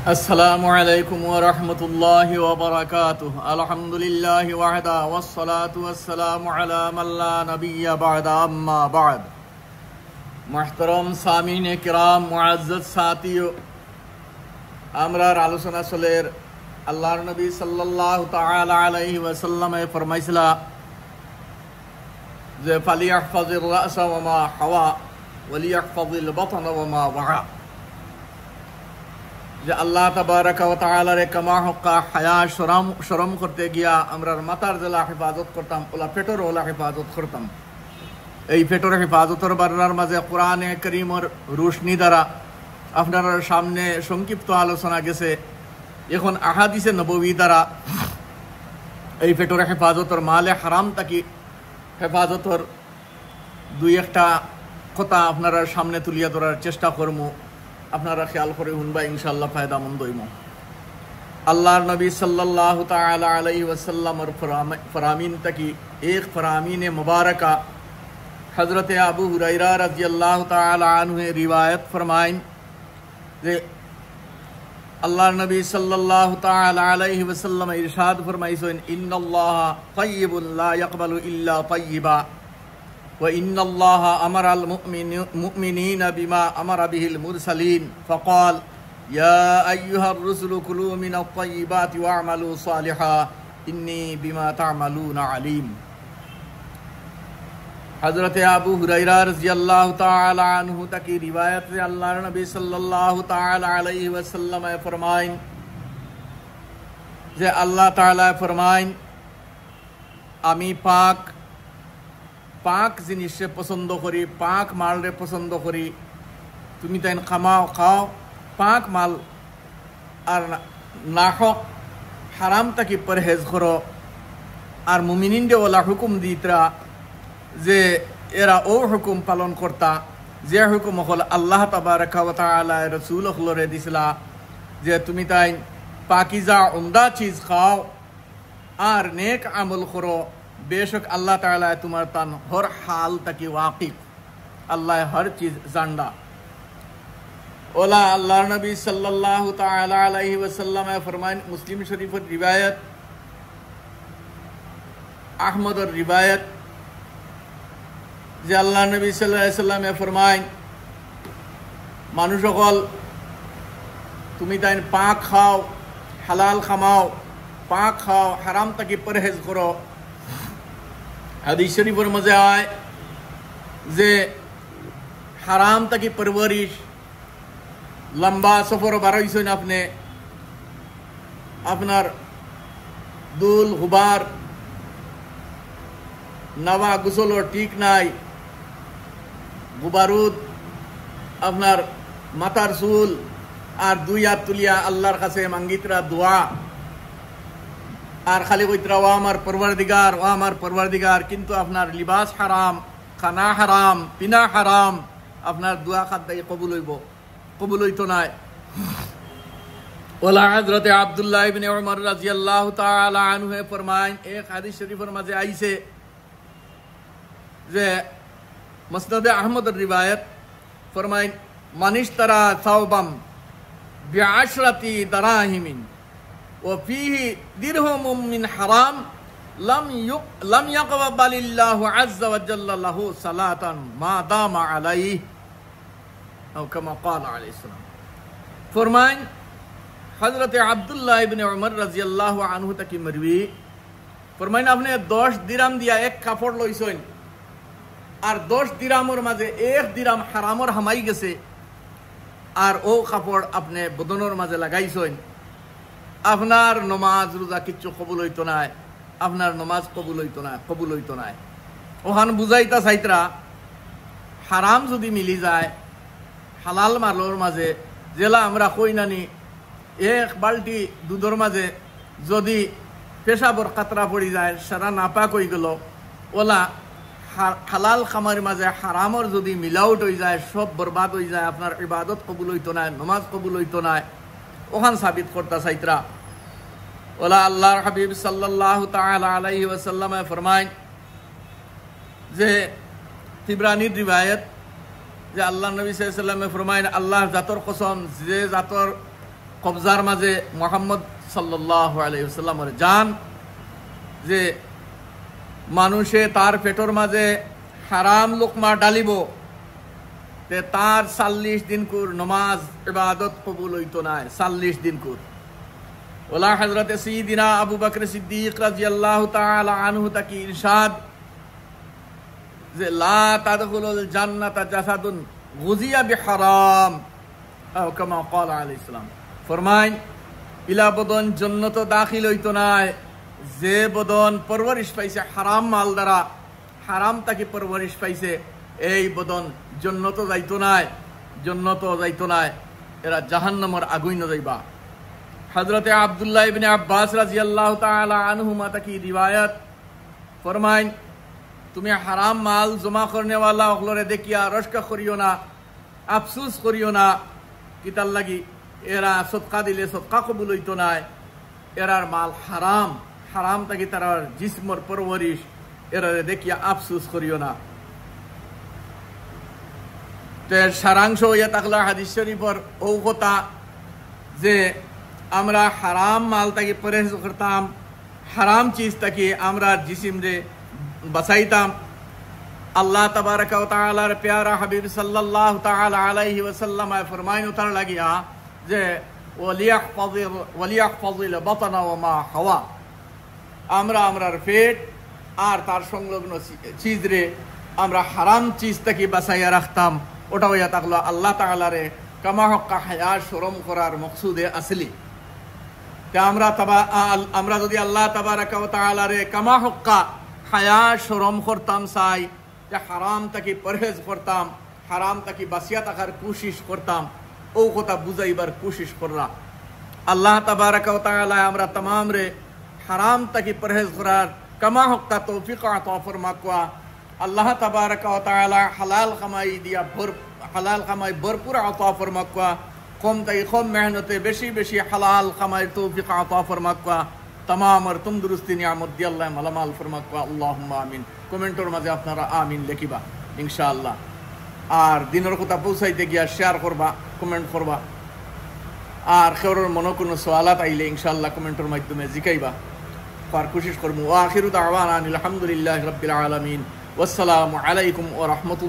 अस्सलामुअलैकुम वरहमतुल्लाहि वबरकातुहु। अल्हम्दुलिल्लाहि वहदा वस्सलातु वस्सलामु अला मन ला नबिय्य बअदा अम्मा बाद। मुहतरम सामीन किराम, मुअज़्ज़ज़ साथियों, আমরার আলোচনা চলের আল্লাহর নবী সাল্লাল্লাহু তাআলা আলাইহি ওয়াসাল্লামে ফরমাইছিলা যে ফালিয়াহফাজির রাসা ওয়া মা হাওয়া ওয়ালিয়াহফাজিল বাতনা ওয়া মা ওয়া। যে আল্লাহ তাবারাকা ওয়া তাআলার কামা হক্কা হায়া শরম করতে গিয়া আমরার মাতার জেলা হেফাজত করতাম, ওলা পেটর ওলা হেফাজত করতাম। এই পেটর হেফাজতের বারার মাঝে কোরআনে কারীমের রোশনি দ্বারা আপনার সামনে সংক্ষিপ্ত আলোচনা গেছে। এখন আহাদিসে নববী দ্বারা এই পেটর হেফাজতের মালে হারাম তাকি হেফাজতের দুই একটা কথা আপনারা সামনে তুলিয়া ধরার চেষ্টা করবো। আপনারা খেয়াল করে শুনবা, ইনশাআল্লাহ ফায়দা মন্দ হইব। আল্লাহর নবী সাল্লাল্লাহু তাআলা আলাইহি ওয়াসাল্লামের ফরামিন তাকি এক ফরামিনে মুবারকা হযরত আবু হুরায়রা রাদিয়াল্লাহু তাআলা আনহু রিওয়ায়াত ফরমায়েন যে আল্লাহর নবী সাল্লাল্লাহু তাআলা আলাইহি ওয়াসাল্লাম ইরশাদ ফরমাইছেন, ইন্নাল্লাহা তাইয়্যিবুন লা ইয়াকবালু ইল্লা তাইয়্যিবা ওয়া ইন্নাল্লাহা আমারাল মুমিনিনা বিমা আমারা বিহিল মুরসালিন ফাকাল ইয়া আইয়ুহার রুসুলু কুলু মিনাত তাইয়্যিবাতি ওয়া'মালু সালিহা ইন্নী বিমা তা'মালুনা আলিম। হযরত আবু হুরায়রা রাদিয়াল্লাহু তাআলা আনহু তাকি রিওয়ায়াত से আল্লাহর নবী সাল্লাল্লাহু তাআলা আলাইহি ওয়াসাল্লাম ফরমায়েন যে আল্লাহ তাআলা ফরমায়েন, আমি পাক জিনিসে পছন্দ করি, পাক মালরে পছন্দ করি। তুমি তাই খামাও খাও পাক মাল, আর নাহক হারাম তাকি পরহেজ করো। আর মুমিনিনদের ওলা হুকুম দিতরা যে এরা ও হুকুম পালন করতা যে হুকুম হল আল্লাহ তাবারাকা ওয়া তাআলা রাসূল হলরে দিছিলা যে তুমি তাই পাকিজা উমদা চিজ খাও আর নেক আমল করো। बेशक अल्लाह ताला तुम्हार तन हर हाल तकी वाकिफ, अल्लाह हर चीज जानदा। ओला अल्लाह नबी सल्लल्लाहु ताला अलैहि वसल्लम फरमान, मुस्लिम शरीफ रिवायत, अहमद और रिवायत जे अल्लाह नबी सल्लल्लाहु अलैहि वसल्लम फरमान, मानुष सकल तुमी ताइन पाक खाओ, हलाल खामाओ, पाक खाओ, हराम तकी परहेज करो। হাদিস শরীফের মধ্যে আয় যে হারাম তাকি পরবরিশ, লম্বা সফর বারইছেন আপনি, আপনার দুল হুবার নওয়া গোসলও ঠিক নাই, গুবারুদ আপনার মাথার চুল আর দুই হাত তুলিয়া আল্লাহর কাছে মাঙ্গিতরা দোয়া আর খালি কইতরা ও আমার পরওয়ারদিগার, কিন্তু আপনার লিবাস হারাম, খানা হারাম, পিনা হারাম, আপনার দোয়া খাদ্দাই কবুল হইতো নাই। ওলা হযরত আব্দুল্লাহ ইবনে উমর রাদিয়াল্লাহু তাআলা আনহু ফরমায়, এক হাদিস শরীফের মাঝে আইছে যে মুসনাদে আহমদের রিওয়ায়াত ফরমায়, মানিশতারা সাওবাম বিআশরাতি দারাহিমিন وفيه درهم من حرام لم يقبل الله عز وجل له صلاة ما دام عليه أو كما قال عليه السلام। फरमान हजरत अब्दुल्लाह इब्ने उमर रजी अल्लाह आनहु तकी मरवी फरमान, आपने 10 दिराम दिया एक कापड़ लইছেন আর 10 দিরামের মাঝে 1 দিরাম হারামর হামাই গেছে আর ও কাপড় আপনি বদনের মাঝে লাগাইছেন, আপনার নমাজ রোজা কিচ্ছু কবুল হইতো নাই, আপনার নমাজ কবুল হইতো নাই। ওখান বুঝাইতা চাইতরা হারাম যদি মিলি যায় হালাল মালর মাঝে, জেলা আমরা কই নানি এক বালটি দুধের মাঝে যদি পেশাবর কাতরা পড়ি যায়, সারা নাপাক হয়ে গেল, ওলা হালাল খামার মাঝে হারামর যদি মিলাউট হয়ে যায়, সব বরবাদ হয়ে যায়, আপনার ইবাদত কবুল হইতো নাই, নমাজ কবুল হইতো নাই। ওখান সাবিত করতা চাইতরা ওলা আল্লাহর হাবিব সাল্লাল্লাহু তাআলা আলাইহি ওয়াসাল্লাম ফরমায় যে তিবরানির রিওয়ায়াত যে আল্লাহ নবী সাল্লাল্লাহু আলাইহি ওয়াসাল্লাম ফরমায়, আল্লাহর জাতর কসম, যে জাতর কবজার মাঝে মুহাম্মদ সাল্লাল্লাহু আলাইহি ওয়াসাল্লামের জান যে মানুষে তার পেটর মাঝে হারাম লোকমা ডালিব তে তার 40 দিন কুর নমাজ ইবাদত কবুল হইতো না 40 দিন কুর ওলা হযরত সাইয়্যিদিনা আবু বকর সিদ্দিক রাদিয়াল্লাহু তাআলা আনহু তাকি ইরশাদ যে লা তাদখুলুল জান্নাতা জাসাদুন গুজিয়া বিহারাম আও কামা ক্বালা আলাইহিস সালাম ফরমায় ইলা বদন জান্নাত দাখিল হইতো না যে বদন পরওয়ারিশ পাইছে হারাম মাল দ্বারা হারাম তাকি পরওয়ারিশ পাইছে এই বদন জান্নাত যাইতো না এরা জাহান্নামের আগুন যাইবা হযরত আব্দুল্লাহ ইবনে আব্বাস রাদিয়াল্লাহু তাআলা আনহুমা তাকি রিওয়ায়াত ফরমায় তুমি হারাম মাল জমা করনে वाला ওগুলোরে দেখিয়া রশকা করিও না আফসোস করিও না কিতাল লাগি এরা সদকা দিলে সদকা কবুল হইতো না এরার মাল হারাম হারাম তাকি তার জিসমর পরওয়ারিশ এরা দেখিয়া আফসোস করিও না তে সারাংশ হইয়া থাকলা হাদিস শরীফর ও কথা যে আমরা হারাম মাল তাকি পরহেজ করতাম হারাম চিজ তাকি আমরা জিসিম রে বাঁচাইতাম আল্লাহ তাবারাকা ওয়া তাআলার প্যারা হাবিব সাল্লাল্লাহু তাআলা আলাইহি ওয়াসাল্লাম ফরমাইন তার লাগিয়া যে ওয়ালিয়াহফাজিল বাতনা ওয়া মা হাওয়া আমরা আমরার পেট আর তার সংলগ্ন চিজ রে আমরা হারাম চিজ তাকি বাঁচাইয়া রাখতাম ওটা হইয়া থাকলো আল্লাহ তাআলারে কামা হক্কা হায়া শরম করার মকসুদে আসলি আমরা যদি আল্লাহ তাবারাকা ওয়া তাআলারে কামা হক্কা হায়া শরম করতাম চাই যে হারাম তাকি পরহেজ করতাম হারাম তাকি বাঁচিয়া থাকার কোশিশ করতাম ও কথা বুঝাইবার কোশিশ করলাম আল্লাহ তাবারাকা ওয়া তাআলা আমরা तमाम রে হারাম তাকি পরহেজ করার কামা হক্কা তৌফিক আতা ফরমাকুয়া আল্লাহ তাবারাকা ওয়া তাআলা হালাল কামাই ভরপুর আতা ফরমাকুয়া কম তাই কম মেহনতে বেশি বেশি হালাল কামাই তৌফিক আতা ফরমাকুয়া तमाम और तंदुरुस्ती नियामत दी अल्लाह मालामाल फरमाकुआ अल्लाहुम्मा आमीन कमेंटर माঝে আপনারা আমিন লিখিবা ইনশাআল্লাহ আর দিনের কথা পৌঁছাইতে গিয়া শেয়ার করবা কমেন্ট করবা আর কারোর মনে কোনো সওয়ালাত আইলে ইনশাআল্লাহ কমেন্টের মাধ্যমে জিকাইবা আর কোশিশ করব ওয়া আখিরু দাওয়ানা আলহামদুলিল্লাহি রাব্বিল আলামিন ওয়াসসালামু আলাইকুম ওয়া রাহমাতুল্লাহ।